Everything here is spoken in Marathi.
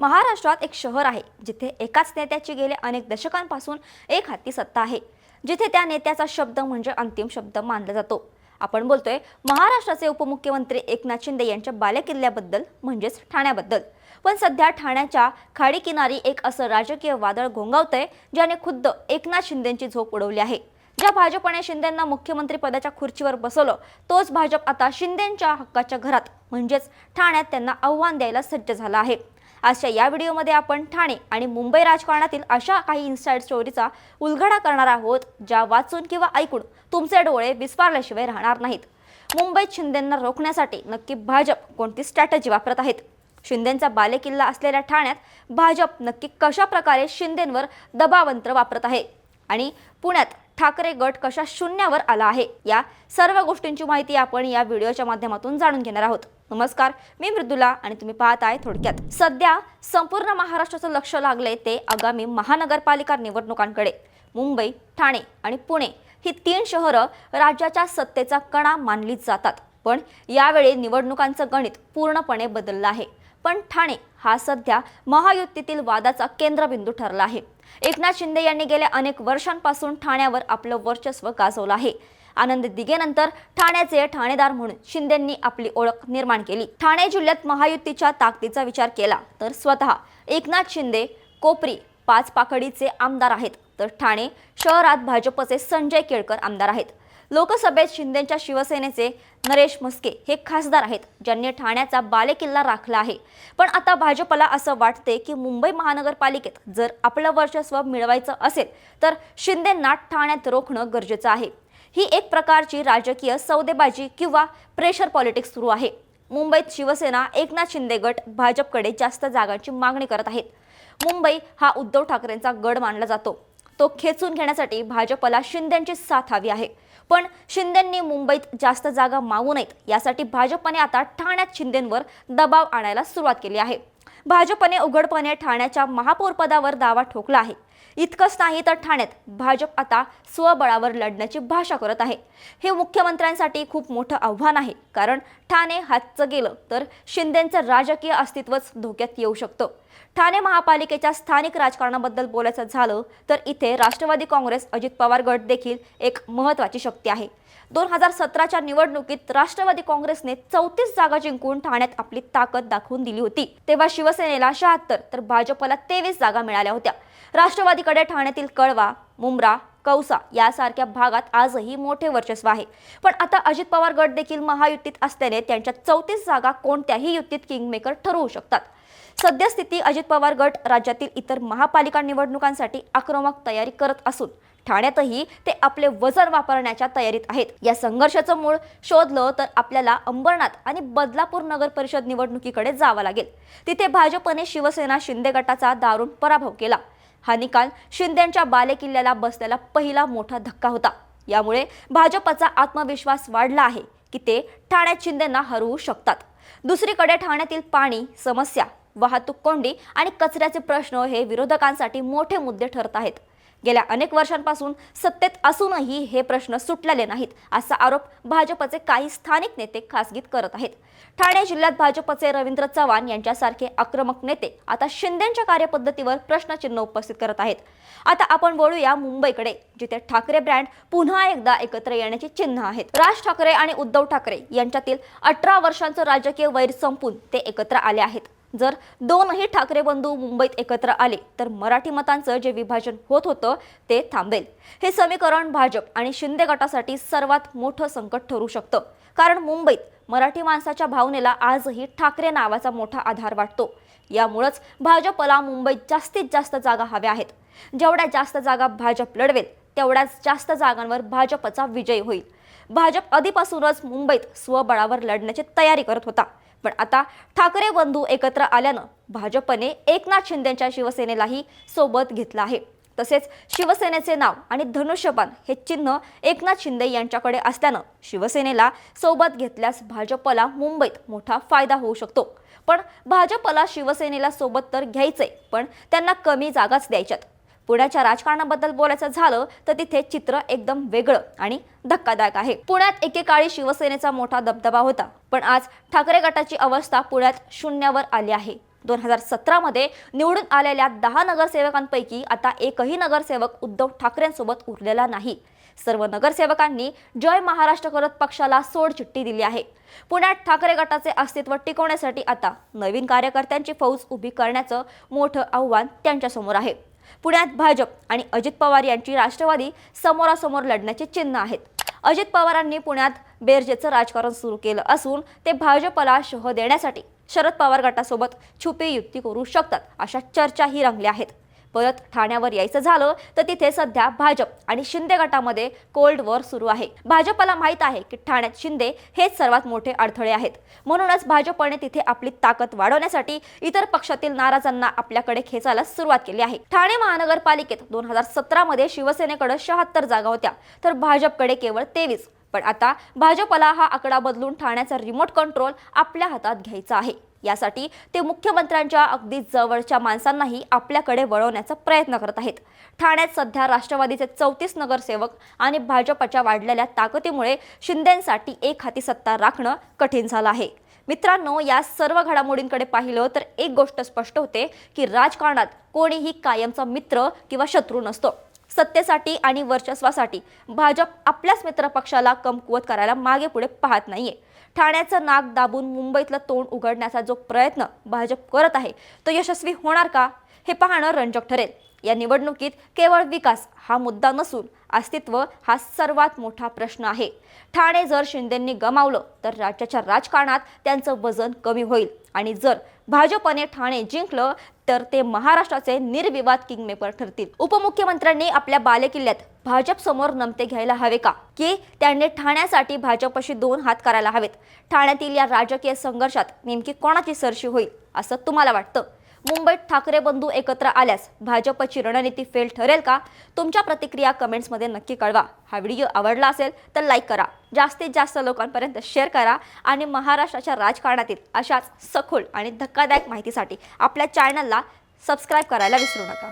महाराष्ट्रात एक शहर आहे जिथे एकाच नेत्याची गेले अनेक दशकांपासून एक हाती सत्ता आहे, जिथे त्या नेत्याचा शब्द म्हणजे अंतिम शब्द मानला जातो। आपण बोलतोय महाराष्ट्राचे उपमुख्यमंत्री एकनाथ शिंदे यांच्या बालेकिल्ल्याबद्दल, म्हणजेच ठाण्याबद्दल। पण सध्या ठाण्याच्या खाडीकिनारी एक असं राजकीय वादळ घोंगावतंय ज्याने खुद्द एकनाथ शिंदेंची झोप उडवली आहे। ज्या भाजपने शिंदेंना मुख्यमंत्री पदाच्या खुर्चीवर बसवलं, तोच भाजप आता शिंदेंच्या हक्काच्या घरात म्हणजेच ठाण्यात त्यांना आव्हान द्यायला सज्ज झाला आहे। आजच्या या व्हिडिओमध्ये आपण ठाणे आणि मुंबई राजकारणातील अशा काही इनसाइड स्टोरीचा उलगडा करणार आहोत, ज्या वाचून किंवा ऐकून तुमचे डोळे विस्फारल्याशिवाय राहणार नाहीत। मुंबईत शिंदेंना रोखण्यासाठी नक्की भाजप कोणती स्ट्रॅटेजी वापरत आहेत? शिंदेंचा बालेकिल्ला असलेल्या ठाण्यात भाजप नक्की कशा प्रकारे शिंदेंवर दबावतंत्र वापरत आहे आणि पुण्यात ठाकरे गट कशा शून्यावर आला आहे, या सर्व गोष्टींची माहिती आपण या व्हिडिओच्या माध्यमातून जाणून घेणार आहोत। नमस्कार, मी मृदुला आणि तुम्ही पाहताय थोडक्यात। सध्या संपूर्ण महाराष्ट्राचं लक्ष लागले ते आगामी महानगरपालिका निवडणुकांकडे। मुंबई, ठाणे आणि पुणे ही तीन शहरं राज्याच्या सत्तेचा कणा मानली जातात, पण यावेळी निवडणुकांचं गणित पूर्णपणे बदललं आहे। पण ठाणे हा सध्या महायुतीतील वादाचा केंद्रबिंदू ठरला आहे। एकनाथ शिंदे यांनी गेल्या अनेक वर्षांपासून ठाण्यावर आपलं वर्चस्व गाजवलं आहे। आनंद दिघेनंतर ठाण्याचे ठाणेदार म्हणून शिंदेंनी आपली ओळख निर्माण केली। ठाणे जिल्ह्यात महायुतीच्या ताकदीचा विचार केला तर स्वतः एकनाथ शिंदे कोपरी पाच पाकडीचे आमदार आहेत, तर ठाणे शहरात भाजपचे संजय केळकर आमदार आहेत। लोकसभेत शिंदेंच्या शिवसेनेचे नरेश म्हस्के हे खासदार आहेत, ज्यांनी ठाण्याचा बालेकिल्ला राखला आहे। पण आता भाजपला असं वाटते की मुंबई महानगरपालिकेत जर आपलं वर्चस्व मिळवायचं असेल तर शिंदेंना ठाण्यात रोखणं गरजेचं आहे। ही एक प्रकारची राजकीय सौदेबाजी किंवा प्रेशर पॉलिटिक्स सुरू आहे। मुंबईत शिवसेना एकनाथ शिंदे गट भाजपकडे जास्त जागांची मागणी करत आहेत। मुंबई हा उद्धव ठाकरेंचा गड मानला जातो, तो खेचून घेण्यासाठी भाजपला शिंदेंची साथ हवी आहे। पण शिंदेंनी मुंबईत जास्त जागा मागू नयेत यासाठी भाजपने आता ठाण्यात शिंदेंवर दबाव आणायला सुरुवात केली आहे। भाजपने उघडपणे ठाण्याच्या महापौरपदावर दावा ठोकला आहे। इतकंच नाही तर ठाण्यात भाजप आता स्वबळावर लढण्याची भाषा करत आहे। हे मुख्यमंत्र्यांसाठी खूप मोठं आव्हान आहे, कारण ठाणे हातचं गेलं तर शिंदेंचं राजकीय अस्तित्वच धोक्यात येऊ शकतं। ठाणे महापालिकेच्या स्थानिक राजकारणाबद्दल बोलायचं झालं तर इथे राष्ट्रवादी काँग्रेस अजित पवार गट देखील एक महत्त्वाची शक्ती आहे। 2017च्या निवडणुकीत राष्ट्रवादी काँग्रेसने 34 जागा जिंकून ठाण्यात आपली ताकद दाखवून दिली होती। तेव्हा शिवसेनेला 76 तर भाजपला 23 जागा मिळाल्या होत्या। राष्ट्रवादीकडे ठाण्यातील कळवा, मुंब्रा, कौसा यासारख्या भागात आजही मोठे वर्चस्व आहे। पण आता अजित पवार गट देखील महायुतीत असल्याने त्यांच्या 34 जागा कोणत्याही युतीत किंगमेकर ठरवू शकतात। सद्यस्थिती अजित पवार गट राज्यातील इतर महापालिका निवडणुकांसाठी आक्रमक तयारी करत असून ठाण्यातही ते आपले वजन वापरण्याच्या तयारीत आहेत। या संघर्षाचं मूळ शोधलं तर आपल्याला अंबरनाथ आणि बदलापूर नगर परिषद निवडणुकीकडे जावं लागेल। तिथे भाजपने शिवसेना शिंदे गटाचा दारुण पराभव केला। हा निकाल शिंदेंच्या बालेकिल्ल्याला बसलेला पहिला मोठा धक्का होता। यामुळे भाजपचा आत्मविश्वास वाढला आहे की ते ठाण्यात शिंदेंना हरवू शकतात। दुसरीकडे ठाण्यातील पाणी समस्या, वाहतूक कोंडी आणि कचऱ्याचे प्रश्न हे विरोधकांसाठी मोठे मुद्दे ठरत आहेत। गेल्या अनेक वर्षांपासून सत्तेत असूनही हे प्रश्न सुटलेले नाहीत, असा आरोप भाजपचे काही स्थानिक नेते खासगीत करत आहेत। ठाणे जिल्ह्यात भाजपचे रवींद्र चव्हाण यांच्यासारखे आक्रमक नेते आता शिंदेंच्या कार्यपद्धतीवर प्रश्नचिन्ह उपस्थित करत आहेत। आता आपण बोलूया मुंबईकडे, जिथे ठाकरे ब्रँड पुन्हा एकदा एकत्र येण्याची चिन्ह आहेत। राज ठाकरे आणि उद्धव ठाकरे यांच्यातील 18 वर्षांचं राजकीय वैर संपून ते एकत्र आले आहेत। जर दोनही ठाकरे बंधू मुंबईत एकत्र आले तर मराठी मतांचं जे विभाजन होत होतं ते थांबेल। हे समीकरण भाजप आणि शिंदे गटासाठी सर्वात मोठं संकट ठरू शकतं, कारण मुंबईत मराठी माणसाच्या भावनेला आजही ठाकरे नावाचा मोठा आधार वाटतो। यामुळेच भाजपला मुंबईत जास्तीत जास्त जागा हव्या आहेत। जेवढ्या जास्त जागा भाजप लढवेल तेवढ्याच जास्त जागांवर भाजपचा विजय होईल। भाजप आधीपासूनच मुंबईत स्वबळावर लढण्याची तयारी करत होता, पण आता ठाकरे बंधू एकत्र आल्यानं भाजपने एकनाथ शिंदेंच्या शिवसेनेलाही सोबत घेतलं आहे। तसेच शिवसेनेचे नाव आणि धनुष्यबाण हे चिन्ह एकनाथ शिंदे यांच्याकडे असल्यानं शिवसेनेला सोबत घेतल्यास भाजपला मुंबईत मोठा फायदा होऊ शकतो। पण भाजपला शिवसेनेला सोबत तर घ्यायचंय, पण त्यांना कमी जागाच द्यायच्यात। पुण्याच्या राजकारणाबद्दल बोलायचं झालं तर तिथे चित्र एकदम वेगळं आणि धक्कादायक आहे। पुण्यात एकेकाळी शिवसेनेचा मोठा दबदबा होता, पण आज ठाकरे गटाची अवस्था पुण्यात शून्यावर आली आहे। 2017 मध्ये निवडून आलेल्या 10 नगरसेवकांपैकी आता एकही नगरसेवक उद्धव ठाकरेंसोबत उरलेला नाही. सर्व नगरसेवकांनी जय महाराष्ट्र करत पक्षाला सोडचिठ्ठी दिली आहे. पुण्यात ठाकरे गटाचे अस्तित्व टिकवण्यासाठी आता नवीन कार्यकर्त्यांची फौज उभी करण्याचं मोठं आव्हान त्यांच्यासमोर आहे. पुण्यात भाजप आणि अजित पवार यांची राष्ट्रवादी समोरासमोर लढण्याची चिन्ह आहेत. अजित पवारांनी पुण्यात बेरजेचं राजकारण सुरू केलं असून ते भाजपला शह देण्यासाठी शरद पवार गटासोबत छुपी युती करू शकतात अशा चर्चाही रंगल्या आहेत. परत ठाण्यावर यायचं झालं तर तिथे सध्या भाजप आणि शिंदे गटामध्ये कोल्ड वॉर सुरू आहे. भाजपला माहीत आहे की ठाण्यात शिंदे हेच सर्वात मोठे अडथळे आहेत. म्हणूनच भाजपने तिथे आपली ताकद वाढवण्यासाठी इतर पक्षातील नाराजांना आपल्याकडे खेचायला सुरुवात केली आहे. ठाणे महानगरपालिकेत 2017 मध्ये शिवसेनेकडे 76 जागा होत्या तर भाजपकडे केवळ 23. पण आता भाजपला हा आकडा बदलून ठाण्याचा रिमोट कंट्रोल आपल्या हातात घ्यायचा आहे. यासाठी ते मुख्यमंत्र्यांच्या अगदी जवळच्या माणसांनाही आपल्याकडे वळवण्याचा प्रयत्न करत आहेत. ठाण्यात सध्या राष्ट्रवादीचे 34 नगरसेवक आणि भाजपच्या वाढलेल्या ताकदीमुळे शिंदेंसाठी एक हाती सत्ता राखणं कठीण झालं आहे. मित्रांनो, या सर्व घडामोडींकडे पाहिलं तर एक गोष्ट स्पष्ट होते की राजकारणात कोणीही कायमचा मित्र किंवा शत्रू नसतो. सत्तेसाठी आणि वर्चस्वासाठी भाजप आपल्याच मित्रपक्षाला कमकुवत करायला मागे पुढे पाहत नाहीये. ठाण्याचं नाक दाबून मुंबईतलं तोंड उघडण्याचा जो प्रयत्न भाजप करत आहे तो यशस्वी होणार का हे पाहणं रंजक ठरेल. या निवडणुकीत केवळ विकास हा मुद्दा नसून अस्तित्व हा सर्वात मोठा प्रश्न आहे. ठाणे जर शिंदेंनी गमावलं तर राज्याच्या राजकारणात त्यांचं वजन कमी होईल आणि जर भाजपने ठाणे जिंकलं तर ते महाराष्ट्राचे निर्विवाद किंगमेकर ठरतील. उपमुख्यमंत्र्यांनी आपल्या बालेकिल्ल्यात भाजप समोर नमते घ्यायला हवे का, की त्यांनी ठाण्यासाठी भाजपशी 2 हात करायला हवेत? ठाण्यातील या राजकीय संघर्षात नेमकी कोणाची सरशी होईल असं तुम्हाला वाटतं? मुंबईत ठाकरे बंधू एकत्र आल्यास भाजपची रणनीती फेल ठरेल का? तुमच्या प्रतिक्रिया कमेंट्समध्ये नक्की कळवा. हा व्हिडिओ आवडला असेल तर लाईक करा, जास्तीत जास्त लोकांपर्यंत शेअर करा आणि महाराष्ट्राच्या राजकारणातील अशाच सखोल आणि धक्कादायक माहितीसाठी आपल्या चॅनलला सबस्क्राईब करायला विसरू नका.